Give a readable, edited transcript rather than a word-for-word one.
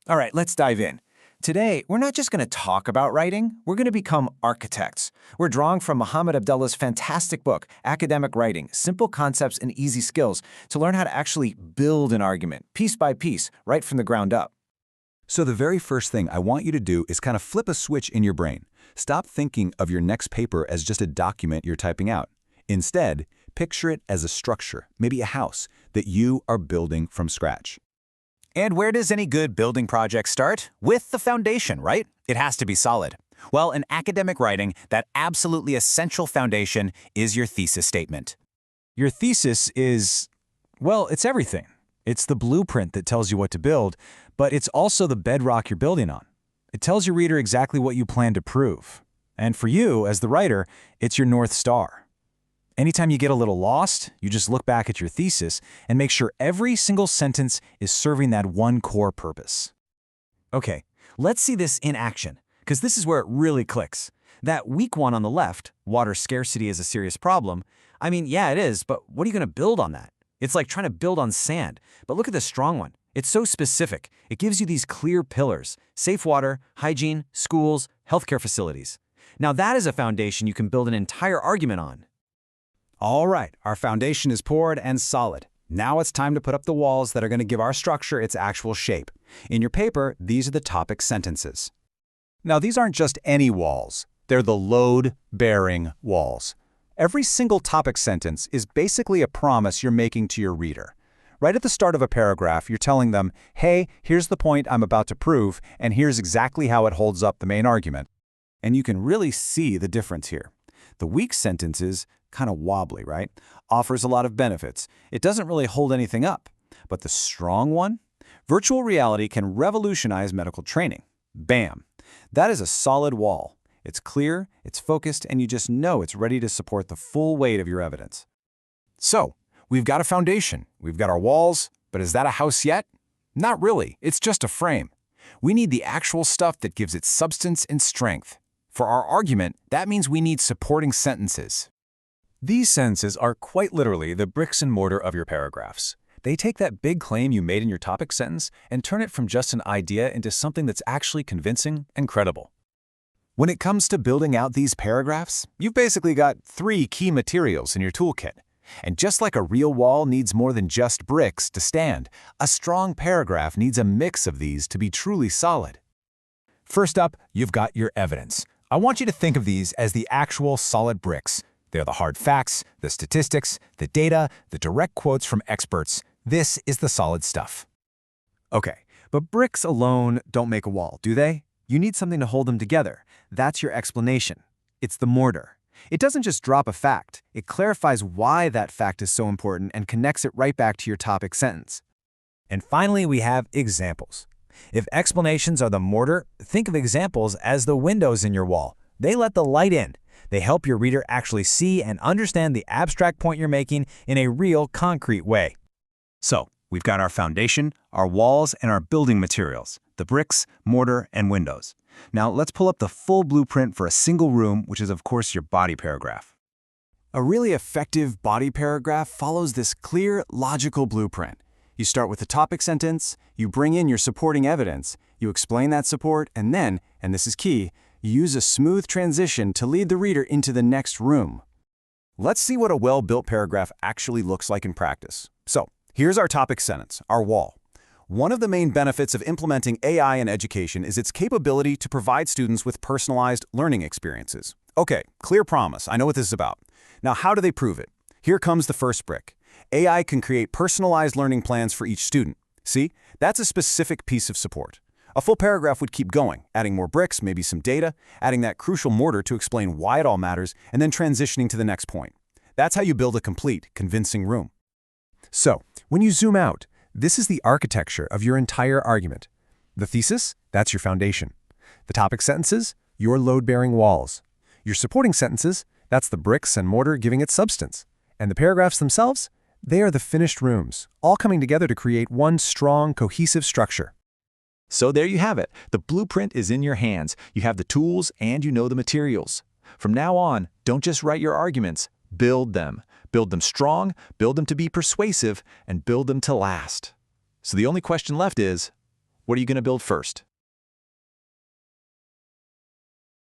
All right, let's dive in. Today, we're not just going to talk about writing, we're going to become architects. We're drawing from Mohammed AbdEllah's fantastic book, Academic Writing, Simple Concepts and Easy Skills, to learn how to actually build an argument, piece by piece, right from the ground up. So the very first thing I want you to do is kind of flip a switch in your brain. Stop thinking of your next paper as just a document you're typing out. Instead, picture it as a structure, maybe a house, that you are building from scratch. And where does any good building project start? With the foundation, right? It has to be solid. Well, in academic writing, that absolutely essential foundation is your thesis statement. Your thesis is, well, it's everything. It's the blueprint that tells you what to build, but it's also the bedrock you're building on. It tells your reader exactly what you plan to prove. And for you, as the writer, it's your North Star. Anytime you get a little lost, you just look back at your thesis and make sure every single sentence is serving that one core purpose. Okay, let's see this in action, because this is where it really clicks. That weak one on the left, water scarcity is a serious problem. I mean, yeah, it is, but what are you going to build on that? It's like trying to build on sand. But look at the strong one. It's so specific. It gives you these clear pillars: safe water, hygiene, schools, healthcare facilities. Now that is a foundation you can build an entire argument on. All right, our foundation is poured and solid. Now it's time to put up the walls that are going to give our structure its actual shape. In your paper, these are the topic sentences. Now, these aren't just any walls. They're the load-bearing walls. Every single topic sentence is basically a promise you're making to your reader. Right at the start of a paragraph, you're telling them, hey, here's the point I'm about to prove, and here's exactly how it holds up the main argument. And you can really see the difference here. The weak sentence is kind of wobbly, right? Offers a lot of benefits. It doesn't really hold anything up. But the strong one? Virtual reality can revolutionize medical training. Bam! That is a solid wall. It's clear, it's focused, and you just know it's ready to support the full weight of your evidence. So, we've got a foundation, we've got our walls, but is that a house yet? Not really, it's just a frame. We need the actual stuff that gives it substance and strength. For our argument, that means we need supporting sentences. These sentences are quite literally the bricks and mortar of your paragraphs. They take that big claim you made in your topic sentence and turn it from just an idea into something that's actually convincing and credible. When it comes to building out these paragraphs, you've basically got 3 key materials in your toolkit. And just like a real wall needs more than just bricks to stand, a strong paragraph needs a mix of these to be truly solid. First up, you've got your evidence. I want you to think of these as the actual solid bricks. They're the hard facts, the statistics, the data, the direct quotes from experts. This is the solid stuff. Okay, but bricks alone don't make a wall, do they? You need something to hold them together. That's your explanation. It's the mortar. It doesn't just drop a fact. It clarifies why that fact is so important and connects it right back to your topic sentence. And finally, we have examples. If explanations are the mortar, think of examples as the windows in your wall. They let the light in. They help your reader actually see and understand the abstract point you're making in a real, concrete way. So, we've got our foundation, our walls, and our building materials, the bricks, mortar, and windows. Now, let's pull up the full blueprint for a single room, which is, of course, your body paragraph. A really effective body paragraph follows this clear, logical blueprint. You start with the topic sentence, you bring in your supporting evidence, you explain that support, and then, and this is key, you use a smooth transition to lead the reader into the next room. Let's see what a well-built paragraph actually looks like in practice. So, here's our topic sentence, our wall. One of the main benefits of implementing AI in education is its capability to provide students with personalized learning experiences. Okay, clear promise, I know what this is about. Now, how do they prove it? Here comes the first brick. AI can create personalized learning plans for each student. See, that's a specific piece of support. A full paragraph would keep going, adding more bricks, maybe some data, adding that crucial mortar to explain why it all matters, and then transitioning to the next point. That's how you build a complete, convincing room. So, when you zoom out, this is the architecture of your entire argument. The thesis, that's your foundation. The topic sentences, your load-bearing walls. Your supporting sentences, that's the bricks and mortar giving it substance. And the paragraphs themselves, they are the finished rooms, all coming together to create one strong, cohesive structure. So there you have it. The blueprint is in your hands. You have the tools and you know the materials. From now on, don't just write your arguments, build them. Build them strong, build them to be persuasive, and build them to last. So the only question left is, What are you going to build first?